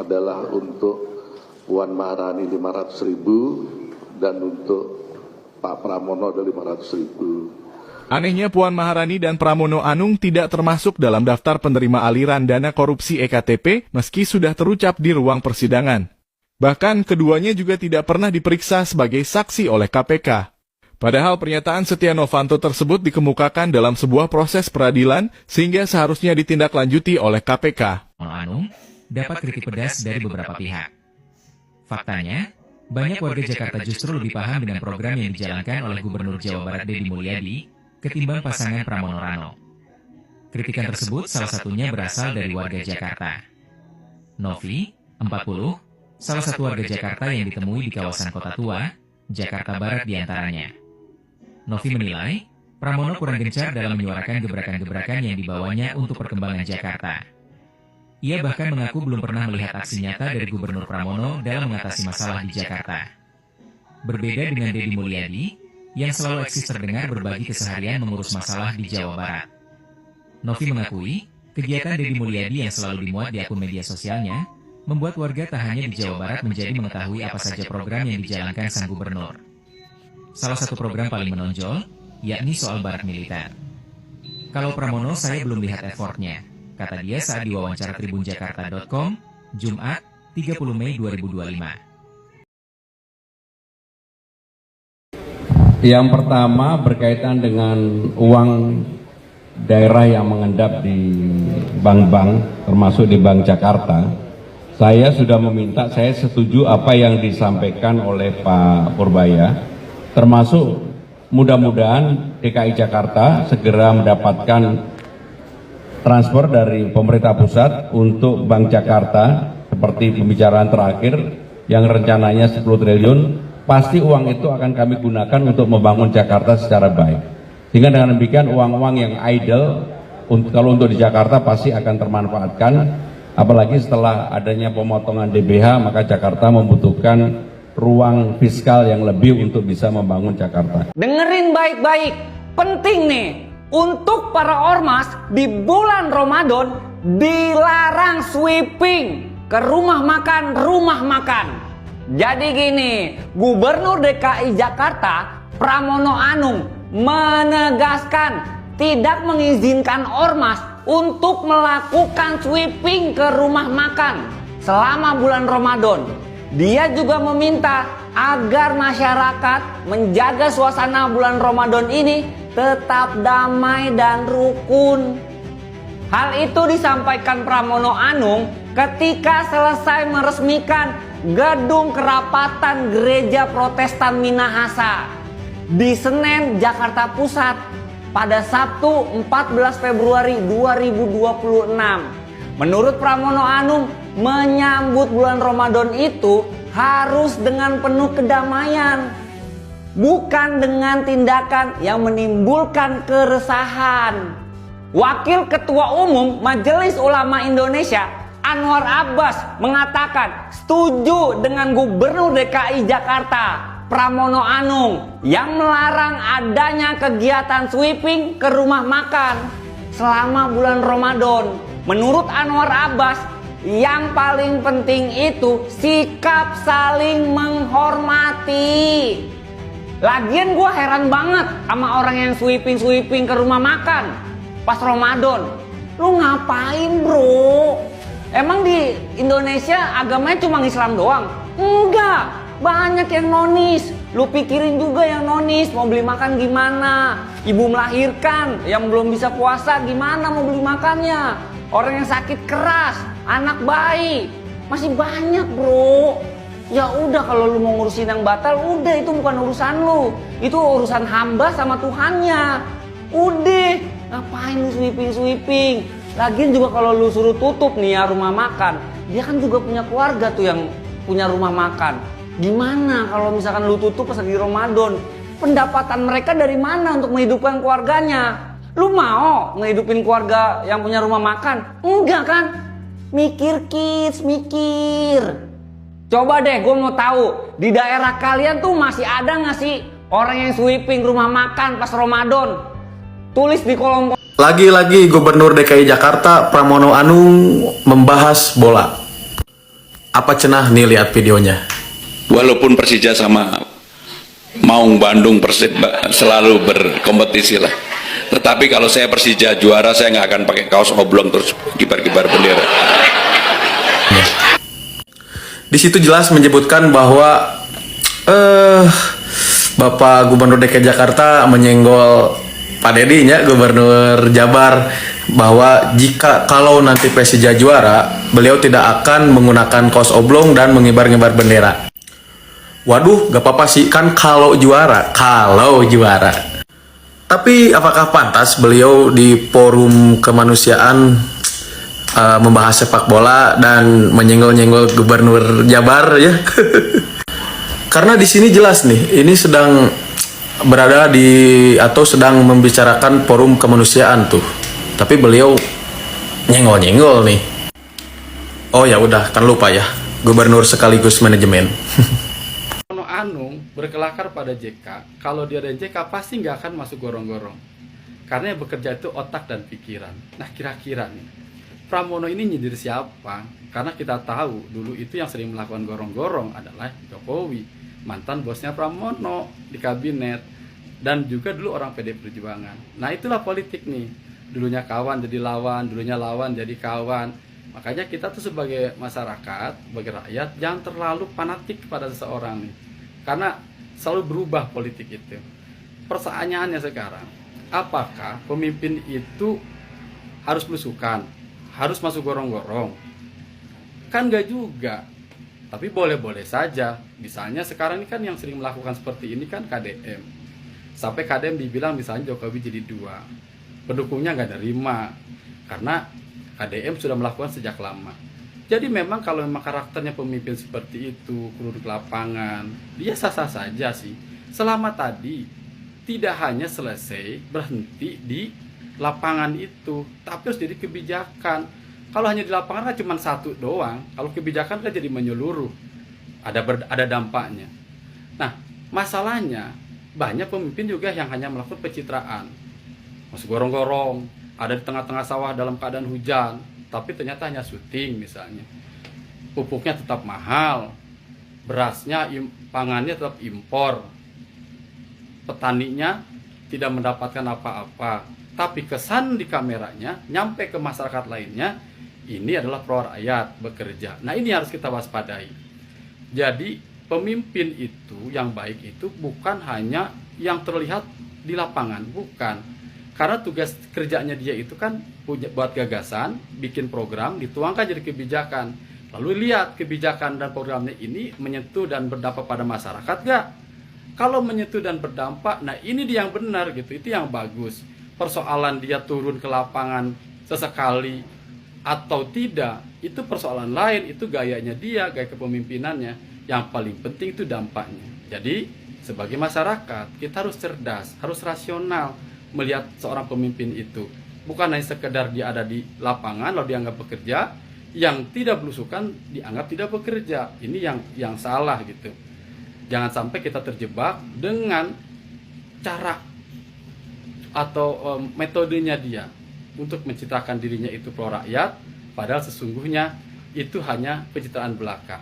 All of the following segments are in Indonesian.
adalah untuk Puan Maharani 500.000 dan untuk Pak Pramono ada 500.000. Anehnya Puan Maharani dan Pramono Anung tidak termasuk dalam daftar penerima aliran dana korupsi EKTP meski sudah terucap di ruang persidangan. Bahkan keduanya juga tidak pernah diperiksa sebagai saksi oleh KPK. Padahal pernyataan Setia Novanto tersebut dikemukakan dalam sebuah proses peradilan sehingga seharusnya ditindaklanjuti oleh KPK. Anung dapat kritik pedas dari beberapa pihak. Faktanya, banyak warga Jakarta justru lebih paham dengan program yang dijalankan oleh Gubernur Jawa Barat Deddy Mulyadi ketimbang pasangan Pramono Rano. Kritikan tersebut salah satunya berasal dari warga Jakarta. Novi, 40, salah satu warga Jakarta yang ditemui di kawasan Kota Tua, Jakarta Barat diantaranya. Novi menilai, Pramono kurang gencar dalam menyuarakan gebrakan-gebrakan yang dibawanya untuk perkembangan Jakarta. Ia bahkan mengaku belum pernah melihat aksi nyata dari Gubernur Pramono dalam mengatasi masalah di Jakarta. Berbeda dengan Deddy Mulyadi, yang selalu eksis terdengar berbagi keseharian mengurus masalah di Jawa Barat. Novi mengakui, kegiatan Deddy Mulyadi yang selalu dimuat di akun media sosialnya, membuat warga tak hanya di Jawa Barat menjadi mengetahui apa saja program yang dijalankan sang gubernur. Salah satu program paling menonjol, yakni soal barak militer. Kalau Pramono saya belum lihat effortnya, kata dia saat diwawancara tribunjakarta.com, Jumat, 30 Mei 2025. Yang pertama berkaitan dengan uang daerah yang mengendap di bank-bank, termasuk di Bank Jakarta. Saya sudah meminta, saya setuju apa yang disampaikan oleh Pak Purbaya, termasuk mudah-mudahan DKI Jakarta segera mendapatkan transfer dari pemerintah pusat untuk Bank Jakarta, seperti pembicaraan terakhir yang rencananya 10 triliun, pasti uang itu akan kami gunakan untuk membangun Jakarta secara baik. Sehingga dengan demikian uang-uang yang idle, kalau untuk di Jakarta pasti akan termanfaatkan, apalagi setelah adanya pemotongan DBH, maka Jakarta membutuhkan ruang fiskal yang lebih untuk bisa membangun Jakarta. Dengerin baik-baik, penting nih, untuk para ormas di bulan Ramadan dilarang sweeping ke rumah makan. Jadi gini, Gubernur DKI Jakarta Pramono Anung menegaskan tidak mengizinkan ormas untuk melakukan sweeping ke rumah makan selama bulan Ramadan. Dia juga meminta agar masyarakat menjaga suasana bulan Ramadan ini tetap damai dan rukun. Hal itu disampaikan Pramono Anung ketika selesai meresmikan gedung kerapatan Gereja Protestan Minahasa di Senen, Jakarta Pusat pada Sabtu 14 Februari 2026. Menurut Pramono Anung, menyambut bulan Ramadan itu harus dengan penuh kedamaian, bukan dengan tindakan yang menimbulkan keresahan. Wakil Ketua Umum Majelis Ulama Indonesia Anwar Abbas mengatakan setuju dengan Gubernur DKI Jakarta Pramono Anung yang melarang adanya kegiatan sweeping ke rumah makan selama bulan Ramadan. Menurut Anwar Abbas, yang paling penting itu sikap saling menghormati. Lagian gue heran banget sama orang yang sweeping ke rumah makan pas Ramadan. Lu ngapain bro? Emang di Indonesia agamanya cuma Islam doang? Enggak, banyak yang nonis. Lu pikirin juga yang nonis mau beli makan gimana? Ibu melahirkan yang belum bisa puasa gimana mau beli makannya? Orang yang sakit keras, anak bayi, masih banyak bro. Ya udah kalau lu mau ngurusin yang batal, udah itu bukan urusan lu. Itu urusan hamba sama Tuhannya. Udah, ngapain lu sweeping? Lagian juga kalau lu suruh tutup nih ya rumah makan, dia kan juga punya keluarga tuh yang punya rumah makan. Gimana kalau misalkan lu tutup pas lagi Ramadan? Pendapatan mereka dari mana untuk menghidupkan keluarganya? Lu mau ngehidupin keluarga yang punya rumah makan? Enggak kan? Mikir kids, mikir. Coba deh gue mau tahu, di daerah kalian tuh masih ada gak sih orang yang sweeping rumah makan pas Ramadan? Tulis di kolom. Lagi-lagi Gubernur DKI Jakarta Pramono Anung membahas bola. Apa cenah nih lihat videonya? Walaupun Persija sama Maung Bandung Persib selalu berkompetisi lah. Tetapi kalau saya Persija juara, saya nggak akan pakai kaos oblong terus kibar-kibar bendera. Di situ jelas menyebutkan bahwa Bapak Gubernur DKI Jakarta menyenggol Pak Dedi ya, Gubernur Jabar, bahwa kalau nanti Persija juara, beliau tidak akan menggunakan kaos oblong dan mengibar-ngibar bendera. Waduh, gak apa-apa sih, kan kalau juara. Tapi apakah pantas beliau di forum kemanusiaan membahas sepak bola dan menyenggol-nyenggol Gubernur Jabar ya? Karena di sini jelas nih, ini sedang berada di atau sedang membicarakan forum kemanusiaan tuh. Tapi beliau nyenggol-nyenggol nih. Oh ya udah, kan lupa ya, Gubernur sekaligus manajemen. Anung berkelakar pada JK, kalau dia dan JK pasti nggak akan masuk gorong-gorong, karena yang bekerja itu otak dan pikiran. Nah kira-kira nih, Pramono ini nyindir siapa? Karena kita tahu dulu itu yang sering melakukan gorong-gorong adalah Jokowi, mantan bosnya Pramono di kabinet, dan juga dulu orang PD Perjuangan. Nah itulah politik nih, dulunya kawan jadi lawan, dulunya lawan jadi kawan. Makanya kita tuh sebagai masyarakat, sebagai rakyat, jangan terlalu fanatik pada seseorang nih, karena selalu berubah politik itu. Pertanyaannya sekarang, apakah pemimpin itu harus belusukan, harus masuk gorong-gorong? Kan nggak juga. Tapi boleh-boleh saja. Misalnya sekarang ini kan yang sering melakukan seperti ini kan KDM. Sampai KDM dibilang misalnya Jokowi jadi 2. Pendukungnya nggak nerima, karena KDM sudah melakukan sejak lama. Jadi memang kalau memang karakternya pemimpin seperti itu, turun ke lapangan, dia sah-sah saja sih. Selama tadi tidak hanya selesai berhenti di lapangan itu, tapi harus jadi kebijakan. Kalau hanya di lapangan kan cuma satu doang. Kalau kebijakan kan jadi menyeluruh. Ada dampaknya. Nah, masalahnya banyak pemimpin juga yang hanya melakukan pencitraan. Masuk gorong-gorong, ada di tengah-tengah sawah dalam keadaan hujan, tapi ternyata hanya syuting misalnya. Pupuknya tetap mahal, berasnya, pangannya tetap impor, petaninya tidak mendapatkan apa-apa, tapi kesan di kameranya nyampe ke masyarakat lainnya, ini adalah pro rakyat bekerja. Nah ini harus kita waspadai. Jadi pemimpin itu yang baik itu bukan hanya yang terlihat di lapangan, bukan. Karena tugas kerjanya dia itu kan buat gagasan, bikin program, dituangkan jadi kebijakan. Lalu lihat kebijakan dan programnya ini menyentuh dan berdampak pada masyarakat gak? Kalau menyentuh dan berdampak, nah ini dia yang benar gitu, itu yang bagus. Persoalan dia turun ke lapangan sesekali atau tidak, itu persoalan lain, itu gayanya dia, gaya kepemimpinannya. Yang paling penting itu dampaknya. Jadi sebagai masyarakat kita harus cerdas, harus rasional melihat seorang pemimpin itu. Bukan hanya sekedar dia ada di lapangan lalu dianggap bekerja, yang tidak belusukan dianggap tidak bekerja. Ini yang salah gitu. Jangan sampai kita terjebak dengan cara atau metodenya dia untuk mencitrakan dirinya itu pro rakyat, padahal sesungguhnya itu hanya pencitraan belaka.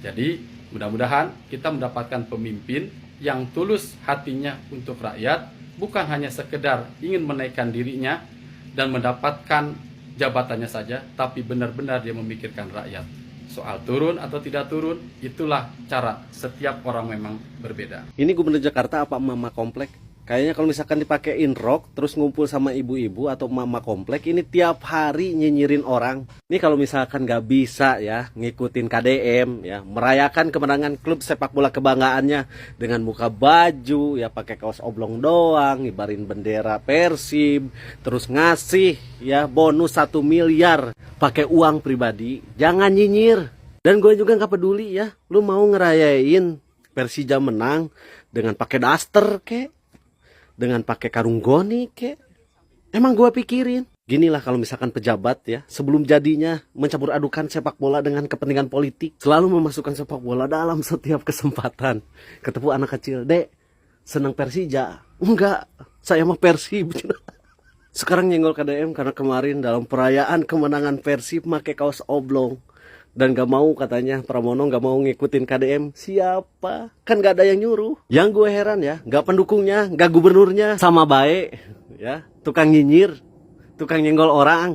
Jadi mudah-mudahan kita mendapatkan pemimpin yang tulus hatinya untuk rakyat, bukan hanya sekedar ingin menaikkan dirinya dan mendapatkan jabatannya saja, tapi benar-benar dia memikirkan rakyat. Soal turun atau tidak turun, itulah cara setiap orang memang berbeda. Ini Gubernur Jakarta apa mama komplek? Kayaknya kalau misalkan dipakein rok, terus ngumpul sama ibu-ibu atau mama komplek, ini tiap hari nyinyirin orang. Ini kalau misalkan gak bisa ya, ngikutin KDM ya, merayakan kemenangan klub sepak bola kebanggaannya dengan buka baju ya, pakai kaos oblong doang, ngibarin bendera Persib, terus ngasih ya bonus 1 miliar pakai uang pribadi. Jangan nyinyir. Dan gue juga gak peduli ya, lu mau ngerayain Persija menang dengan pakai daster kek, dengan pakai karung goni kek. Emang gue pikirin. Ginilah kalau misalkan pejabat ya, sebelum jadinya mencampur adukan sepak bola dengan kepentingan politik, selalu memasukkan sepak bola dalam setiap kesempatan. Ketemu anak kecil, "Dek, senang Persija?" "Enggak, saya mah Persib." Sekarang nyenggol KDM karena kemarin dalam perayaan kemenangan Persib pakai kaos oblong. Dan gak mau katanya Pramono gak mau ngikutin KDM. Siapa? Kan gak ada yang nyuruh. Yang gue heran ya, gak pendukungnya, gak gubernurnya, sama baik ya, tukang nyinyir, tukang nyenggol orang.